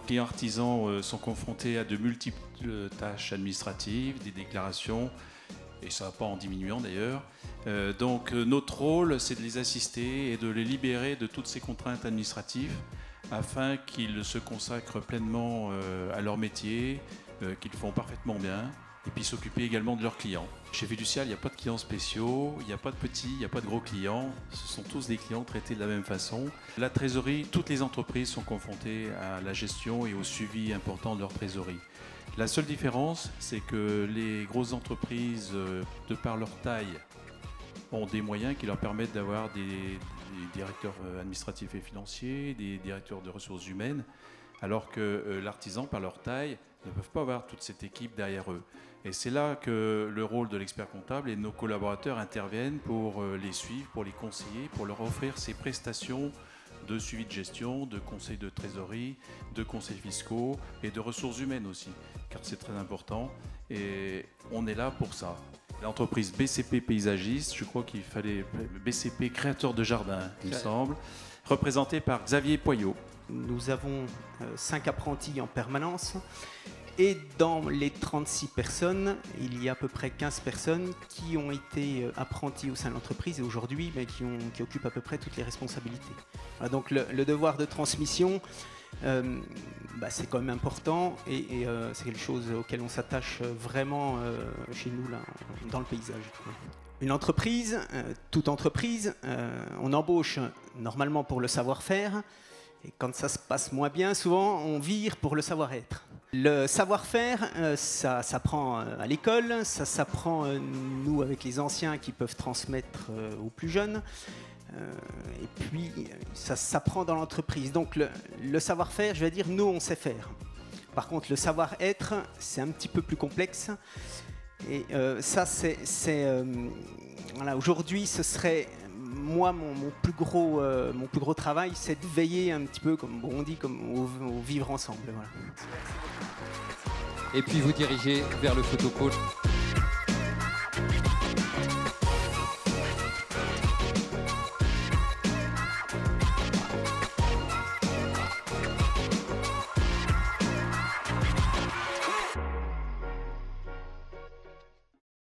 clients artisans sont confrontés à de multiples tâches administratives, des déclarations, et ça ne va pas en diminuant d'ailleurs. Donc notre rôle, c'est de les assister et de les libérer de toutes ces contraintes administratives afin qu'ils se consacrent pleinement à leur métier, qu'ils font parfaitement bien, et puis s'occuper également de leurs clients. Chez Fiducial, il n'y a pas de clients spéciaux, il n'y a pas de petits, il n'y a pas de gros clients, ce sont tous des clients traités de la même façon. La trésorerie, toutes les entreprises sont confrontées à la gestion et au suivi important de leur trésorerie. La seule différence, c'est que les grosses entreprises, de par leur taille, ont des moyens qui leur permettent d'avoir des directeurs administratifs et financiers, des directeurs de ressources humaines, alors que l'artisan, par leur taille, ne peuvent pas avoir toute cette équipe derrière eux. Et c'est là que le rôle de l'expert comptable et de nos collaborateurs interviennent pour les suivre, pour les conseiller, pour leur offrir ces prestations de suivi de gestion, de conseils de trésorerie, de conseils fiscaux et de ressources humaines aussi, car c'est très important. Et on est là pour ça. L'entreprise BCP Paysagiste, je crois qu'il fallait BCP Créateur de Jardin, il me semble, représentée par Xavier Poyot. Nous avons 5 apprentis en permanence et dans les 36 personnes, il y a à peu près 15 personnes qui ont été apprentis au sein de l'entreprise et aujourd'hui qui occupent à peu près toutes les responsabilités. Voilà, donc le devoir de transmission, c'est quand même important et c'est quelque chose auquel on s'attache vraiment chez nous là, dans le paysage. Une entreprise, toute entreprise, on embauche normalement pour le savoir-faire. Et quand ça se passe moins bien, souvent, on vire pour le savoir-être. Le savoir-faire, ça s'apprend à l'école, ça s'apprend, nous, avec les anciens qui peuvent transmettre aux plus jeunes. Et puis, ça s'apprend dans l'entreprise. Donc, le savoir-faire, je vais dire, nous, on sait faire. Par contre, le savoir-être, c'est un petit peu plus complexe. Et ça, voilà, aujourd'hui, ce serait... Moi, mon plus gros travail, c'est de veiller un petit peu, comme on dit, au vivre ensemble. Voilà. Et puis vous dirigez vers le photopôle.